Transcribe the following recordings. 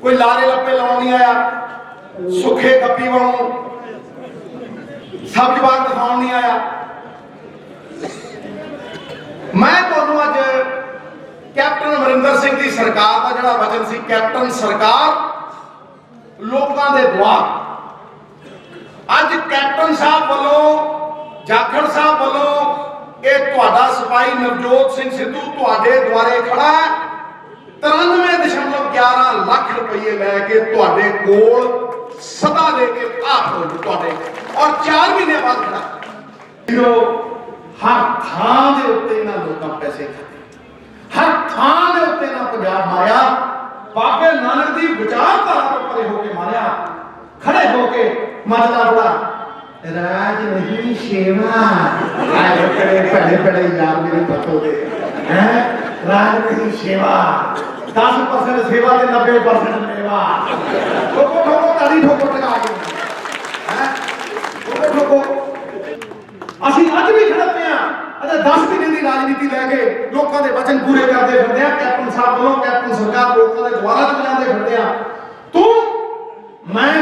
कोई लारे लप्पे लाउण नहीं आया, सुखे गप्पी वालों सब्ज बाग दिखाउण नहीं आया। मैं तुहानूं अज कैप्टन अमरिंदर सिंह की सरकार का जिहड़ा वचन सी, कैप्टन सरकार लोकां दे दुआर, अज कैप्टन साहब वालों जाखड़ साहब वालों ये तुहाडा सिपाही नवजोत सिंह सिद्धू तुहाडे दुआरे खड़ा है। 93.11 लाख रुपये लैके तुहाडे कोल सदा लेके तुहाडे और 4 महीने बाद खड़ा। हर थां दे उत्ते इन्हां लोकां पैसे खाते, हर थां दे उत्ते इन्हां पंजाब मारिया, बाबे नानक दी विचारधारा तो परे होके मारिया, खड़े होके मजदा बड़ा राज नहीं सेवा, पहले पहले यार मेरे पत्तों दे हैं, राज नहीं सेवा, 10% सेवा ते 90% मेवा। ठोको ठोको ताली ठोको लगा के हैं, ठोको ठोको। ਅਸੀਂ ਅੱਜ ਵੀ ਖੜਦੇ ਆ ਅਤੇ 10 ਮਹੀਨੇ ਦੀ ਰਾਜਨੀਤੀ ਲੈ ਕੇ ਲੋਕਾਂ ਦੇ ਵਚਨ ਪੂਰੇ ਕਰਦੇ ਫਿਰਦੇ ਆ। ਕੈਪਟਨ ਸਾਹਿਬ ਵੱਲੋਂ ਕੈਪਟਨ ਸਰਕਾਰ ਲੋਕਾਂ ਦੇ ਦੁਆਰਾ ਤੇ ਜਾਂਦੇ ਫਿਰਦੇ ਆ। ਤੂੰ ਮੈਂ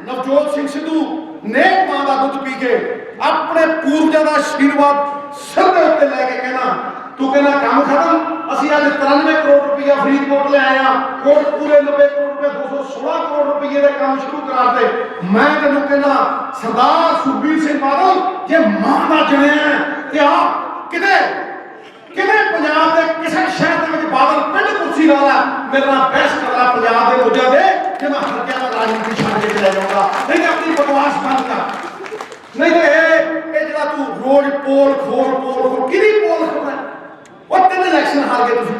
ਨਵਜੋਤ ਸਿੰਘ ਸਿੱਧੂ ਨੇਕ ਮਾਂ ਦਾ ਦੁੱਧ ਪੀ ਕੇ ਆਪਣੇ ਪੂਰਵਜਾਂ ਦਾ ਆਸ਼ੀਰਵਾਦ ਸਿਰ ਦੇ ਉੱਤੇ ਲੈ ਕੇ ਕਹਿਣਾ, ਤੂੰ ਕਹਿੰਦਾ ਕੰਮ ਖਤਮ। ਅਸੀਂ ਅੱਜ 93 ਕਰੋੜ ਰੁਪਇਆ ਫਰੀਦਕੋਟ ਲੈ ਆਏ ਆ, ਕੋਟ ਪੂਰੇ 90 ਕਰੋੜ ਰੁਪਏ 216 ਕਰੋੜ ਰੁਪਏ ਦੇ ਕੰਮ ਸ਼ੁਰੂ ਕਰਾਤੇ। ਮੈਂ ਤੈਨੂੰ ਕਹਿੰਦਾ ਸਰਦਾਰ ਸੁਖਬੀਰ ਸਿੰਘ ਬਾਦਲ ਜੇ ਮਾਂ ਦਾ ਜਣਿਆ ਤੇ ਆ ਕਿਤੇ ਪੰਜਾਬ ਦੇ ਕਿਸੇ ਸ਼ਹਿਰ ਦੇ ਵਿੱਚ ਬਾਦਲ ਪਿੰਡ ਕੁਰਸੀ ਲਾ ਲੈ, ਮੇਰੇ ਨਾਲ ਬਹਿਸ ਕਰ ਲੈ ਪੰਜਾਬ ਦੇ ਮੁੱਦਿਆਂ ਦੇ, ਕਿ ਮੈਂ ਹਲਕਿਆਂ ਦਾ ਰਾਜਨੀਤੀ ਛੱਡ ਕੇ ਚਲਾ ਜਾਊਂਗਾ। ਨਹੀਂ ਤੇ ਆਪਣੀ ਬਕਵਾਸ ਬੰਦ ਕਰ। ਨਹੀਂ ਤੇ ਇਹ ਜਿਹੜਾ ਤੂੰ ਰੋਜ਼ ਪੋਲ ਖੋਲ ਕਿਹਦੀ ਪੋਲ ਖੋਲਣਾ? ਉਹ 3 ਇਲੈਕਸ਼ਨ ਹਾਰ ਗਏ ਤੁਸੀਂ,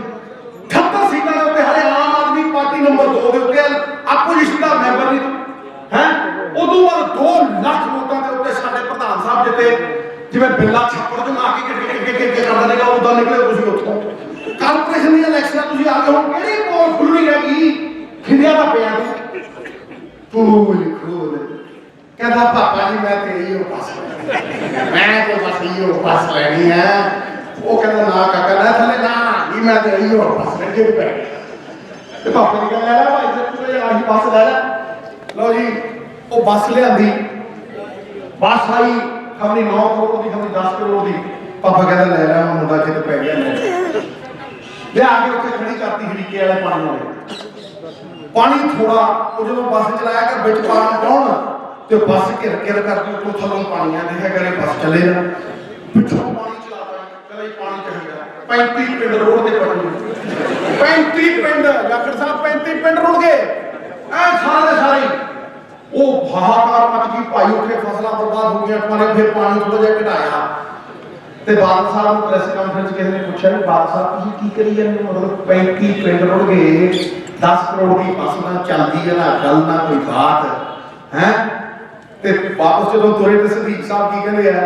78 ਸੀਟਾਂ ਦੇ ਉੱਤੇ ਹਾਲੇ ਆਮ ਆਦਮੀ ਪਾਰਟੀ ਨੰਬਰ 2 ਦੇ ਉੱਤੇ ਆਪੋਜੀਸ਼ਨ ਦਾ ਮੈਂਬਰ ਨਹੀਂ ਹੈ। ਉਦੋਂ ਬਾਅਦ 2 ਲੱਖ ਵੋਟਾਂ ਦੇ ਉੱਤੇ ਸਾਡੇ ਪ੍ਰਧਾਨ ਸਾਹਿਬ ਜਿੱਤੇ, ਜਿਵੇਂ ਬਿੱਲਾ ਛੱਪੜ ਤੋਂ ਆ ਕੇ ਕਰਦਾ ਨੇਗਾ ਉਦਾਂ ਨਿਕਲੇ ਤੁਸੀਂ ਉੱਥੋਂ। ਕਾਰਪੋਰੇਸ਼ਨ ਦੀਆਂ ਇਲੈਕਸ਼ਨਾਂ ਤੁਸੀਂ ਆ ਗਏ, ਹੁਣ ਕਿਹੜੀ ਪੋਲ ਖੁੱਲਣੀ ਹੈਗੀ? ਖਿੰਡਿਆ ਦਾ ਪਿਆ ਪੂਲ ਖੋਲ। ਕਹਿੰਦਾ ਪਾਪਾ ਜੀ ਮੈਂ ਤੇਰੀ ਉਹ ਪਾਸ ਮੈਂ ਤੇ ਬਸ ਇਹੋ ਪਾਸ ਲੈਣੀ ਹੈ। ਉਹ ਕਹਿੰਦਾ ਨਾ ਕਾਕਾ ਨਾ ਥੱਲੇ ਨਾ ਜੀ ਮੈਂ ਤੇ ਇਹੋ ਪਾਸ ਲੈ ਕੇ ਪੈ। ਤੇ ਪਾਪਾ ਨੇ ਕਹਿੰਦਾ ਲੈ ਭਾਈ ਜੀ ਤੂੰ ਆਹੀ ਬੱਸ ਲੈ ਲੈ। ਲਓ ਜੀ ਉਹ ਬੱਸ ਲਿਆਂਦੀ, ਬੱਸ ਆਈ ਖਬਰੀ 9 ਕਰੋੜ ਦੀ, ਖਬਰੀ 10 ਕਰੋੜ ਦੀ। ਪਾਪਾ ਕਹਿੰਦਾ ਲੈ ਲੈ ਮੁੰਡਾ ਕਿਤੇ ਪੈ ਗਿਆ, ਲਿਆ ਕੇ ਉੱਥੇ ਖੜੀ ਕਰਤੀ ਹਰੀਕੇ ਵਾਲੇ ਪਾਣੀ ਵਾਲੇ। ਪਾਣੀ ਥੋੜਾ ਉਹ ਜਦੋਂ ਬੱਸ ਚਲਾਇਆ ਕਰ ਵਿੱਚ ਪਾਣੀ ਪਾਉਣ ਤੇ ਬੱਸ ਘਿਰ ਕਰਕੇ ਉੱਪਰ ਥੱਲੋਂ ਪਾਣੀ ਆ ਦੇਖਿਆ ਕਰੇ ਬੱਸ ਚੱਲੇ ਨਾ, ਪਿੱਛੋਂ ਪਾਣੀ ਚਲਾਦਾ ਕਦੇ ਪਾਣੀ ਚਾਹੀਦਾ। 35 ਪਿੰਡ ਰੋਡ ਤੇ ਪੜ ਗਏ, 35 ਪਿੰਡ ਜਾਖੜ ਸਾਹਿਬ 35 ਪਿੰਡ ਰੁੜ ਗਏ ਐ ਸਾਰੇ ਦੇ ਸਾਰੇ। ਉਹ ਹਾਹਾਕਾਰ ਮਚ ਗਈ ਭਾਈ, ਉੱਥੇ ਫਸਲਾਂ ਬਰਬਾਦ ਹੋ ਗਈਆਂ। ਫਿਰ ਪਾਣੀ ਥੋੜਾ ਜਿਹਾ ਘਟਾਇਆ ਤੇ ਬਾਦਲ ਸਾਹਿਬ ਨੂੰ ਪ੍ਰੈਸ ਕਾਨਫਰੰਸ ਕਿਸੇ ਨੇ ਪੁੱਛਿਆ ਵੀ ਬਾਦਲ ਸਾਹਿਬ ਤੁਸੀਂ ਕੀ ਕਰੀ ਜਾਂਦੇ? ਮਤਲਬ 35 ਪਿੰਡ ਰੁੜ ਗਏ, 10 ਕਰੋੜ ਦੀ ਫਸਲਾਂ ਚੱਲਦੀ ਹੈ ਨਾ ਗੱਲ ਨਾ ਕੋਈ ਬਾਤ ਹੈ। ਤੇ ਵਾਪਸ ਜਦੋਂ ਤੁਰੇ ਤੇ ਸਦੀਕ ਸਾਹਿਬ ਕੀ ਕਹਿੰਦੇ ਆ?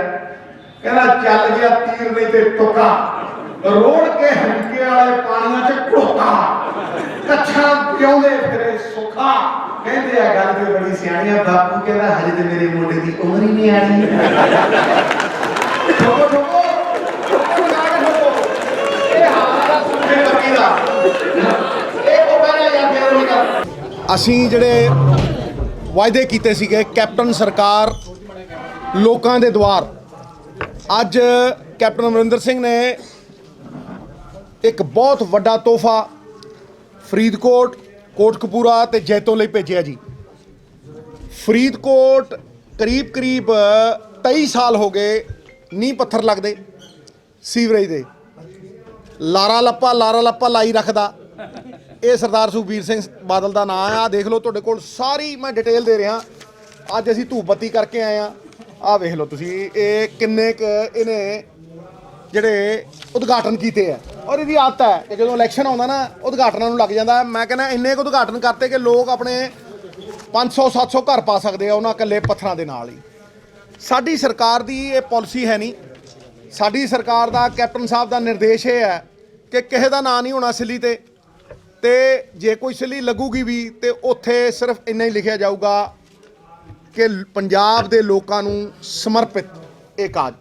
ਕਹਿੰਦਾ ਚੱਲ ਗਿਆ ਤੀਰ ਨਹੀਂ ਤੇ ਟੁੱਕਾ, ਰੋੜ ਕੇ ਹਲਕੇ ਵਾਲੇ ਪਾਣੀਆਂ 'ਚ ਘੋਤਾ, ਕੱਛਾਂ ਪਿਉਂਦੇ ਫਿਰੇ ਸੁੱਖਾ। ਕਹਿੰਦੇ ਆ ਗੱਲ ਤੇ ਬੜੀ ਸਿਆਣੀ ਆ। ਬਾਪੂ ਕਹਿੰਦਾ ਹਜੇ ਤੇ ਮੇਰੇ ਮੁੰਡੇ ਦੀ ਉਮਰ ਹੀ ਨਹੀਂ ਆਈ। ਠੋਕੋ ਠੋਕੋ ਇਹ ਹਾਲ ਆ ਸੁਣਦੇ ਲੱਗੀ ਦਾ ਇਹ ਕੋ ਬਾਰੇ ਯਾਰ ਫੇਰ ਨਹੀਂ ਕਰ। ਅਸੀਂ ਜਿਹੜੇ ਵਾਅਦੇ ਕੀਤੇ ਸੀਗੇ ਕੈਪਟਨ ਸਰਕਾਰ ਲੋਕਾਂ ਦੇ ਦੁਆਰ, ਅੱਜ ਕੈਪਟਨ ਅਮਰਿੰਦਰ ਸਿੰਘ ਨੇ ਇੱਕ ਬਹੁਤ ਵੱਡਾ ਤੋਹਫਾ ਫਰੀਦਕੋਟ, ਕੋਟਕਪੂਰਾ ਤੇ ਜੈਤੋ ਲਈ ਭੇਜਿਆ ਜੀ। ਫਰੀਦਕੋਟ ਕਰੀਬ 23 ਸਾਲ ਹੋ ਗਏ ਨੀਂਹ ਪੱਥਰ ਲੱਗਦੇ ਸੀਵਰੇਜ ਦੇ, ਲਾਰਾ ਲੱਪਾ ਲਾਈ ਰੱਖਦਾ। ਇਹ ਸਰਦਾਰ ਸੁਖਬੀਰ ਸਿੰਘ ਬਾਦਲ ਦਾ ਨਾਂ ਆ। ਦੇਖ ਲਓ ਤੁਹਾਡੇ ਕੋਲ ਸਾਰੀ ਮੈਂ ਡਿਟੇਲ ਦੇ ਰਿਹਾ। ਅੱਜ ਅਸੀਂ ਧੂਪ ਬੱਤੀ ਕਰਕੇ ਆਏ ਆ, ਆਹ ਵੇਖ ਲਓ ਤੁਸੀਂ ਇਹ ਕਿੰਨੇ ਕੁ ਇਹਨੇ ਜਿਹੜੇ ਉਦਘਾਟਨ ਕੀਤੇ ਆ। ਔਰ ਇਹਦੀ ਆਦਤ ਹੈ ਕਿ ਜਦੋਂ ਇਲੈਕਸ਼ਨ ਆਉਂਦਾ ਨਾ ਉਦਘਾਟਨਾਂ ਨੂੰ ਲੱਗ ਜਾਂਦਾ। ਮੈਂ ਕਹਿੰਦਾ ਇੰਨੇ ਕੁ ਉਦਘਾਟਨ ਕਰਤੇ ਕਿ ਲੋਕ ਆਪਣੇ 500-700 ਘਰ ਪਾ ਸਕਦੇ ਆ ਉਹਨਾਂ ਇਕੱਲੇ ਪੱਥਰਾਂ ਦੇ ਨਾਲ ਹੀ। ਸਾਡੀ ਸਰਕਾਰ ਦੀ ਇਹ ਪਾਲਿਸੀ ਹੈ ਨਹੀਂ। ਸਾਡੀ ਸਰਕਾਰ ਦਾ ਕੈਪਟਨ ਸਾਹਿਬ ਦਾ ਨਿਰਦੇਸ਼ ਇਹ ਹੈ ਕਿ ਕਿਸੇ ਦਾ ਨਾਂ ਨਹੀਂ ਹੋਣਾ ਸਿੱਲੀ ਤੇ ਜੇ ਕੋਈ ਸਿੱਲੀ ਲੱਗੂਗੀ ਵੀ ਤੇ ਉੱਥੇ ਸਿਰਫ ਇੰਨਾ ਹੀ ਲਿਖਿਆ ਜਾਊਗਾ ਕਿ ਪੰਜਾਬ ਦੇ ਲੋਕਾਂ ਨੂੰ ਸਮਰਪਿਤ ਇਹ ਕਾਜ।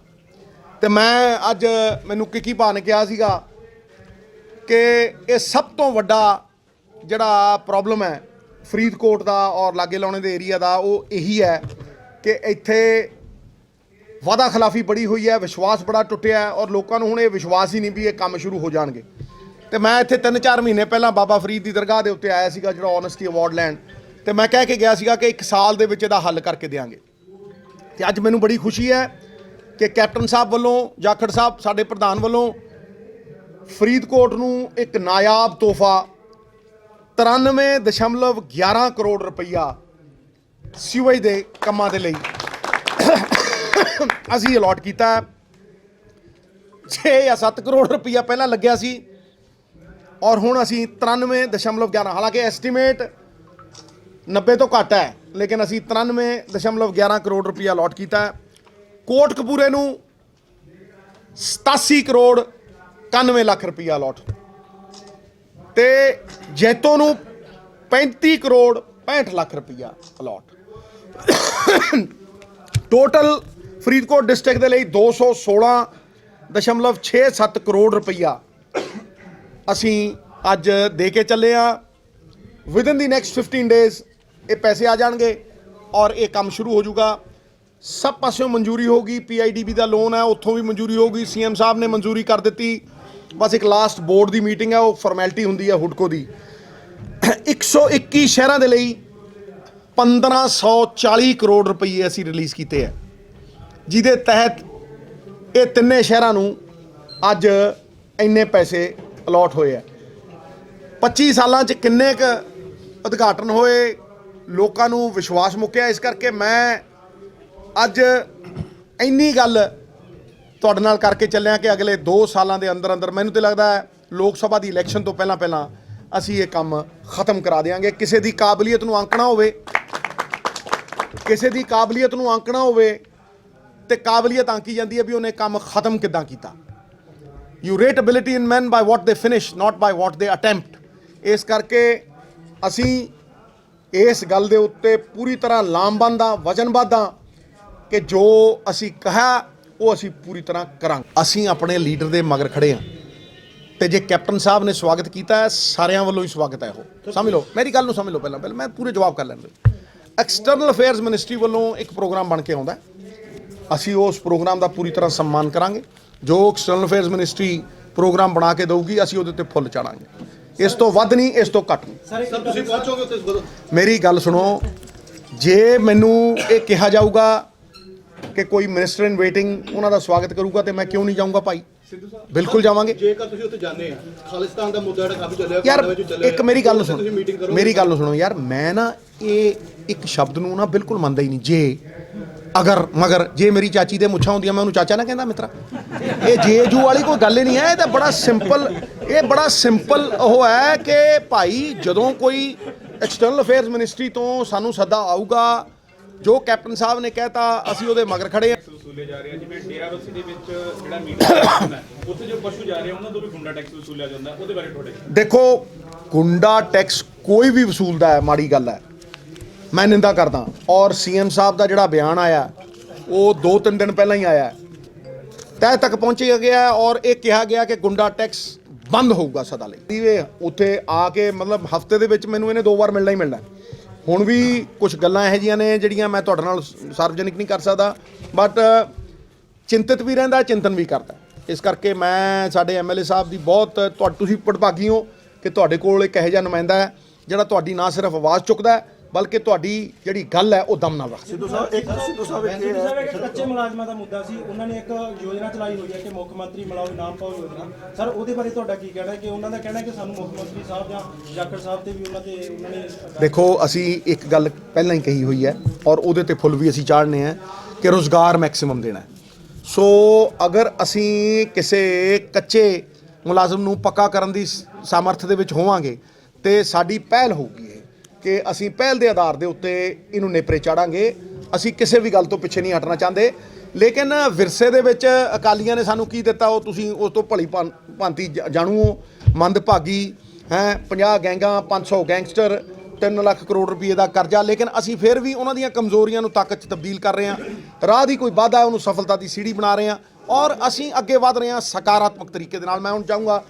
ਤੇ ਮੈਂ ਅੱਜ ਮੈਨੂੰ ਕਿੱਕੀ ਭਾ ਨੇ ਕਿਹਾ ਸੀਗਾ ਕਿ ਇਹ ਸਭ ਤੋਂ ਵੱਡਾ ਜਿਹੜਾ ਪ੍ਰੋਬਲਮ ਹੈ ਫਰੀਦਕੋਟ ਦਾ ਔਰ ਲਾਗੇ ਲਾਉਣੇ ਦੇ ਏਰੀਆ ਦਾ ਉਹ ਇਹੀ ਹੈ ਕਿ ਇੱਥੇ ਵਾਅਦਾ ਖਿਲਾਫੀ ਬੜੀ ਹੋਈ ਹੈ, ਵਿਸ਼ਵਾਸ ਬੜਾ ਟੁੱਟਿਆ ਹੈ ਔਰ ਲੋਕਾਂ ਨੂੰ ਹੁਣ ਇਹ ਵਿਸ਼ਵਾਸ ਹੀ ਨਹੀਂ ਵੀ ਇਹ ਕੰਮ ਸ਼ੁਰੂ ਹੋ ਜਾਣਗੇ। ਤੇ ਮੈਂ ਇੱਥੇ 3-4 ਮਹੀਨੇ ਪਹਿਲਾਂ ਬਾਬਾ ਫਰੀਦ ਦੀ ਦਰਗਾਹ ਦੇ ਉੱਤੇ ਆਇਆ ਸੀਗਾ ਜਿਹੜਾ ਓਨੈਸਟੀ ਅਵਾਰਡ ਲੈਣ, ਤੇ ਮੈਂ ਕਹਿ ਕੇ ਗਿਆ ਸੀਗਾ ਕਿ 1 ਸਾਲ ਦੇ ਵਿੱਚ ਇਹਦਾ ਹੱਲ ਕਰਕੇ ਦੇਵਾਂਗੇ। ਤੇ ਅੱਜ ਮੈਨੂੰ ਬੜੀ ਖੁਸ਼ੀ ਹੈ ਕਿ ਕੈਪਟਨ ਸਾਹਿਬ ਵੱਲੋਂ, ਜਾਖੜ ਸਾਹਿਬ ਸਾਡੇ ਪ੍ਰਧਾਨ ਵੱਲੋਂ ਫਰੀਦਕੋਟ ਨੂੰ ਇੱਕ ਨਾਯਾਬ ਤੋਹਫਾ 93.11 ਕਰੋੜ ਰੁਪਈਆ ਸੀਵਰੇਜ ਦੇ ਕੰਮਾਂ ਦੇ ਲਈ ਅਸੀਂ ਅਲਾਟ ਕੀਤਾ। 6 ਜਾਂ 7 ਕਰੋੜ ਰੁਪਈਆ ਪਹਿਲਾਂ ਲੱਗਿਆ ਸੀ ਔਰ ਹੁਣ ਅਸੀਂ 93.11, ਹਾਲਾਂਕਿ ਐਸਟੀਮੇਟ 90 ਤੋਂ ਘੱਟ ਹੈ ਲੇਕਿਨ ਅਸੀਂ 93.11 ਕਰੋੜ ਰੁਪਈਆ ਅਲਾਟ ਕੀਤਾ। ਕੋਟਕਪੂਰੇ ਨੂੰ 87 ਕਰੋੜ 91 ਲੱਖ ਰੁਪਈਆ ਅਲਾਟ, ਤੇ ਜੈਤੋ ਨੂੰ 35 ਕਰੋੜ 65 ਲੱਖ ਰੁਪਈਆ ਅਲਾਟ। ਟੋਟਲ ਫਰੀਦਕੋਟ ਡਿਸਟ੍ਰਿਕਟ ਦੇ ਲਈ 216.67 ਕਰੋੜ ਰੁਪਈਆ ਅਸੀਂ ਅੱਜ ਦੇ ਕੇ ਚੱਲੇ ਆ। ਵਿਦਨ ਦੀ ਨੈਕਸਟ 15 ਡੇਜ਼ ਇਹ ਪੈਸੇ ਆ ਜਾਣਗੇ ਔਰ ਇਹ ਕੰਮ ਸ਼ੁਰੂ ਹੋ ਜਾਊਗਾ। ਸਭ ਪਾਸਿਓਂ ਮਨਜ਼ੂਰੀ ਹੋਗੀ, PIDB ਦਾ ਲੋਨ ਹੈ ਉੱਥੋਂ ਵੀ ਮਨਜ਼ੂਰੀ ਹੋਗੀ, CM ਸਾਹਿਬ ਨੇ ਮਨਜ਼ੂਰੀ ਕਰ ਦਿੱਤੀ। ਬਸ ਇੱਕ ਲਾਸਟ ਬੋਰਡ ਦੀ ਮੀਟਿੰਗ ਹੈ, ਉਹ ਫਾਰਮੈਲਿਟੀ ਹੁੰਦੀ ਹੈ ਹੁਡਕੋ ਦੀ। 121 ਸ਼ਹਿਰਾਂ ਦੇ ਲਈ 1540 ਕਰੋੜ ਰੁਪਏ ਅਸੀਂ ਰਿਲੀਜ਼ ਕੀਤੇ ਹੈ, ਜਿਹਦੇ ਤਹਿਤ ਇਹ ਤਿੰਨੇ ਸ਼ਹਿਰਾਂ ਨੂੰ ਅੱਜ ਇੰਨੇ ਪੈਸੇ ਅਲਾਟ ਹੋਏ ਆ। 25 ਸਾਲਾਂ 'ਚ ਕਿੰਨੇ ਕੁ ਉਦਘਾਟਨ ਹੋਏ, ਲੋਕਾਂ ਨੂੰ ਵਿਸ਼ਵਾਸ ਮੁੱਕਿਆ। ਇਸ ਕਰਕੇ ਮੈਂ ਅੱਜ ਇੰਨੀ ਗੱਲ ਤੁਹਾਡੇ ਨਾਲ ਕਰਕੇ ਚੱਲਿਆ ਕਿ ਅਗਲੇ 2 ਸਾਲਾਂ ਦੇ ਅੰਦਰ ਅੰਦਰ ਮੈਨੂੰ ਤਾਂ ਲੱਗਦਾ ਹੈ ਲੋਕ ਸਭਾ ਦੀ ਇਲੈਕਸ਼ਨ ਤੋਂ ਪਹਿਲਾਂ ਪਹਿਲਾਂ ਅਸੀਂ ਇਹ ਕੰਮ ਖਤਮ ਕਰਾ ਦੇਵਾਂਗੇ। ਕਿਸੇ ਦੀ ਕਾਬਲੀਅਤ ਨੂੰ ਆਂਕਣਾ ਹੋਵੇ, ਕਿਸੇ ਦੀ ਕਾਬਲੀਅਤ ਨੂੰ ਆਂਕਣਾ ਹੋਵੇ ਤੇ ਕਾਬਲੀਅਤ ਆਂਕੀ ਜਾਂਦੀ ਹੈ ਵੀ ਉਹਨੇ ਕੰਮ ਖਤਮ ਕਿੱਦਾਂ ਕੀਤਾ। ਯੂ ਰੇਟ ਐਬਿਲਿਟੀ ਇਨ ਮੈਨ ਬਾਈ ਵਾਟ ਦੇ ਫਿਨਿਸ਼, ਨਾਟ ਬਾਈ ਵਾਟ ਦੇ ਅਟੈਂਪਟ। ਇਸ ਕਰਕੇ ਅਸੀਂ ਇਸ ਗੱਲ ਦੇ ਉੱਤੇ ਪੂਰੀ ਤਰ੍ਹਾਂ ਲਾਮਬੰਦ ਹਾਂ, ਵਚਨਬੱਧ ਹਾਂ ਕਿ ਜੋ ਅਸੀਂ ਕਿਹਾ ਉਹ ਅਸੀਂ ਪੂਰੀ ਤਰ੍ਹਾਂ ਕਰਾਂਗੇ। ਅਸੀਂ ਆਪਣੇ ਲੀਡਰ ਦੇ ਮਗਰ ਖੜੇ ਹਾਂ ਤੇ ਜੇ ਕੈਪਟਨ ਸਾਹਿਬ ਨੇ ਸਵਾਗਤ ਕੀਤਾ ਹੈ, ਸਾਰਿਆਂ ਵੱਲੋਂ ਹੀ ਸਵਾਗਤ ਹੈ। ਉਹ ਸਮਝ ਲਓ, ਮੇਰੀ ਗੱਲ ਨੂੰ ਸਮਝ ਲਓ। ਪਹਿਲਾਂ ਮੈਂ ਪੂਰੇ ਜਵਾਬ ਕਰ ਲੈਂਦੇ। ਐਕਸਟਰਨਲ ਅਫੇਅਰਸ ਮਿਨਿਸਟਰੀ ਵੱਲੋਂ ਇੱਕ ਪ੍ਰੋਗਰਾਮ ਬਣ ਕੇ ਆਉਂਦਾ, ਅਸੀਂ ਉਸ ਪ੍ਰੋਗਰਾਮ ਦਾ ਪੂਰੀ ਤਰ੍ਹਾਂ ਸਨਮਾਨ ਕਰਾਂਗੇ। ਜੋ ਐਕਸਟਰਨਲ ਅਫੇਅਰਸ ਮਿਨਿਸਟਰੀ ਪ੍ਰੋਗਰਾਮ ਬਣਾ ਕੇ ਦੇਊਗੀ ਅਸੀਂ ਉਹਦੇ 'ਤੇ ਫੁੱਲ ਚਾੜਾਂਗੇ। ਇਸ ਤੋਂ ਵੱਧ ਨਹੀਂ, ਇਸ ਤੋਂ ਘੱਟ ਨਹੀਂ। ਸਰ ਤੁਸੀਂ ਪਹੁੰਚੋਗੇ ਉੱਥੇ? ਮੇਰੀ ਗੱਲ ਸੁਣੋ, ਜੇ ਮੈਨੂੰ ਇਹ ਕਿਹਾ ਜਾਊਗਾ ਕਿ ਕੋਈ ਮਿਨਿਸਟਰ ਇਨ ਵੇਟਿੰਗ ਉਹਨਾਂ ਦਾ ਸਵਾਗਤ ਕਰੂਗਾ ਤੇ ਮੈਂ ਕਿਉਂ ਨਹੀਂ ਜਾਊਂਗਾ ਭਾਈ, ਬਿਲਕੁਲ ਜਾਵਾਂਗੇ। ਜੇਕਰ ਤੁਸੀਂ ਉੱਥੇ ਜਾਂਦੇ ਆ, ਖਾਲਿਸਤਾਨ ਦਾ ਮੁੱਦਾ ਜਿਹੜਾ ਕਾਫੀ ਚੱਲਿਆ ਯਾਰ, ਇੱਕ ਮੇਰੀ ਗੱਲ ਨੂੰ ਸੁਣੋ, ਮੇਰੀ ਗੱਲ ਨੂੰ ਸੁਣੋ ਯਾਰ। ਮੈਂ ਨਾ ਇਹ ਇੱਕ ਸ਼ਬਦ ਨੂੰ ਨਾ ਬਿਲਕੁਲ ਮੰਨਦਾ ਹੀ ਨਹੀਂ। ਜੇ ਅਗਰ ਮਗਰ ਜੇ ਮੇਰੀ ਚਾਚੀ ਦੇ ਮੁੱਛਾਂ ਹੁੰਦੀਆਂ ਮੈਂ ਉਹਨੂੰ ਚਾਚਾ ਨਾ ਕਹਿੰਦਾ ਮਿੱਤਰਾ। ਇਹ ਜੇ ਜੂ ਵਾਲੀ ਕੋਈ ਗੱਲ ਹੀ ਨਹੀਂ ਹੈ। ਇਹ ਤਾਂ ਬੜਾ ਸਿੰਪਲ, ਇਹ ਬੜਾ ਸਿੰਪਲ ਉਹ ਹੈ ਕਿ ਭਾਈ ਜਦੋਂ ਕੋਈ ਐਕਸਟਰਨਲ ਅਫੇਅਰਸ ਮਿਨਿਸਟਰੀ ਤੋਂ ਸਾਨੂੰ ਸੱਦਾ ਆਊਗਾ, ਜੋ ਕੈਪਟਨ ਸਾਹਿਬ ਨੇ ਕਹਿਤਾ ਅਸੀਂ ਉਹਦੇ ਮਗਰ ਖੜੇ ਹਾਂ। ਵਸੂਲੇ ਜਾ ਰਹੇ ਆ, ਜਿਵੇਂ ਡੇਰਾਬੱਸੀ ਦੇ ਵਿੱਚ ਜਿਹੜਾ ਮੀਟਿੰਗ ਹੈ ਉੱਥੇ ਜੋ ਪਸ਼ੂ ਜਾ ਰਹੇ ਉਹਨਾਂ ਤੋਂ ਵੀ ਗੁੰਡਾ ਟੈਕਸ ਵਸੂਲਿਆ ਜਾਂਦਾ, ਉਹਦੇ ਬਾਰੇ ਤੁਹਾਡੇ? ਦੇਖੋ, ਗੁੰਡਾ ਟੈਕਸ ਕੋਈ ਵੀ ਵਸੂਲਦਾ ਹੈ ਮਾੜੀ ਗੱਲ ਹੈ, ਮੈਂ ਨਿੰਦਾ ਕਰਦਾ। ਔਰ CM ਸਾਹਿਬ ਦਾ ਜਿਹੜਾ ਬਿਆਨ ਆਇਆ ਉਹ 2-3 ਦਿਨ ਪਹਿਲਾਂ ਹੀ ਆਇਆ, ਤਹਿ ਤੱਕ ਪਹੁੰਚਿਆ ਗਿਆ ਔਰ ਇਹ ਕਿਹਾ ਗਿਆ ਕਿ ਗੁੰਡਾ ਟੈਕਸ ਬੰਦ ਹੋਊਗਾ ਸਦਾ ਲਈ। ਇਹ ਉੱਥੇ ਆ ਕੇ ਮਤਲਬ ਹਫਤੇ ਦੇ ਵਿੱਚ ਮੈਨੂੰ ਇਹਨੇ 2 ਵਾਰ ਮਿਲਣਾ ਹੀ ਮਿਲਣਾ। ਹੁਣ ਵੀ ਕੁਝ ਗੱਲਾਂ ਇਹੋ ਜਿਹੀਆਂ ਨੇ ਜਿਹੜੀਆਂ ਮੈਂ ਤੁਹਾਡੇ ਨਾਲ ਸਾਰਵਜਨਿਕ ਨਹੀਂ ਕਰ ਸਕਦਾ, ਬਟ ਚਿੰਤਿਤ ਵੀ ਰਹਿੰਦਾ, ਚਿੰਤਨ ਵੀ ਕਰਦਾ। ਇਸ ਕਰਕੇ ਮੈਂ ਸਾਡੇ MLA ਸਾਹਿਬ ਦੀ ਬਹੁਤ ਤੁਸੀਂ ਭੜਭਾਗੀ ਹੋ ਕਿ ਤੁਹਾਡੇ ਕੋਲ ਇੱਕ ਇਹੋ ਜਿਹਾ ਨੁਮਾਇੰਦਾ ਹੈ ਜਿਹੜਾ ਤੁਹਾਡੀ ਨਾ ਸਿਰਫ ਆਵਾਜ਼ ਚੁੱਕਦਾ ਹੈ ਬਲਕਿ ਤੁਹਾਡੀ ਜਿਹੜੀ ਗੱਲ ਹੈ ਉਹ ਦਮ ਨਾਲ ਰੱਖਦਾ। ਸਿੱਧੂ ਸਾਹਿਬ ਇੱਕ ਕੱਚੇ ਮੁਲਾਜ਼ਮਾਂ ਦਾ ਮੁੱਦਾ ਸੀ, ਉਹਨਾਂ ਨੇ ਇੱਕ ਯੋਜਨਾ ਚਲਾਈ ਹੋਈ ਹੈ ਕਿ ਮੁੱਖ ਮੰਤਰੀ ਮਿਲਾਓ ਇਨਾਮ ਪਾਓ ਯੋਜਨਾ। ਸਰ ਉਹਦੇ ਬਾਰੇ ਤੁਹਾਡਾ ਕੀ ਕਹਿਣਾ ਹੈ ਕਿ ਉਹਨਾਂ ਦਾ ਕਹਿਣਾ ਹੈ ਕਿ ਸਾਨੂੰ ਮੁੱਖ ਮੰਤਰੀ ਸਾਹਿਬ ਜਾਂ ਜਾਖੜ ਸਾਹਿਬ ਤੇ ਵੀ ਉਹਨਾਂ ਨੇ ਦੇਖੋ, ਅਸੀਂ ਇੱਕ ਗੱਲ ਪਹਿਲਾਂ ਹੀ ਕਹੀ ਹੋਈ ਹੈ ਔਰ ਉਹਦੇ ਤੇ ਫੁੱਲ ਵੀ ਅਸੀਂ ਚਾੜਨੇ ਆ ਕਿ ਰੁਜ਼ਗਾਰ ਮੈਕਸਿਮਮ ਦੇਣਾ। ਸੋ ਅਗਰ ਅਸੀਂ ਕਿਸੇ ਕੱਚੇ ਮੁਲਾਜ਼ਮ ਨੂੰ ਪੱਕਾ ਕਰਨ ਦੀ ਸਾਮਰਥ ਦੇ ਵਿੱਚ ਹੋਵਾਂਗੇ ਤੇ ਸਾਡੀ ਪਹਿਲ ਹੋਊਗੀ ਕਿ ਅਸੀਂ ਪਹਿਲ ਦੇ ਆਧਾਰ ਦੇ ਉੱਤੇ ਇਹਨੂੰ ਨੇਪਰੇ ਚਾੜਾਂਗੇ। ਅਸੀਂ ਕਿਸੇ ਵੀ ਗੱਲ ਤੋਂ ਪਿੱਛੇ ਨਹੀਂ ਹਟਣਾ ਚਾਹੁੰਦੇ, ਲੇਕਿਨ ਵਿਰਸੇ ਦੇ ਵਿੱਚ ਅਕਾਲੀਆਂ ਨੇ ਸਾਨੂੰ ਕੀ ਦਿੱਤਾ ਉਹ ਤੁਸੀਂ ਉਸ ਤੋਂ ਭਲੀ ਭਾਂਤੀ ਜਾਣੂ ਹੋ। ਮੰਦਭਾਗੀ ਹੈ, 50 ਗੈਂਗਾਂ, 500 ਗੈਂਗਸਟਰ, 3 ਲੱਖ ਕਰੋੜ ਰੁਪਏ ਦਾ ਕਰਜ਼ਾ, ਲੇਕਿਨ ਅਸੀਂ ਫਿਰ ਵੀ ਉਹਨਾਂ ਦੀਆਂ ਕਮਜ਼ੋਰੀਆਂ ਨੂੰ ਤਾਕਤ 'ਚ ਤਬਦੀਲ ਕਰ ਰਹੇ ਹਾਂ। ਰਾਹ ਦੀ ਕੋਈ ਵਾਧਾ ਉਹਨੂੰ ਸਫਲਤਾ ਦੀ ਸੀੜੀ ਬਣਾ ਰਹੇ ਹਾਂ ਔਰ ਅਸੀਂ ਅੱਗੇ ਵਧ ਰਹੇ ਹਾਂ ਸਕਾਰਾਤਮਕ ਤਰੀਕੇ ਦੇ ਨਾਲ। ਮੈਂ ਹੁਣ ਚਾਹੂੰਗਾ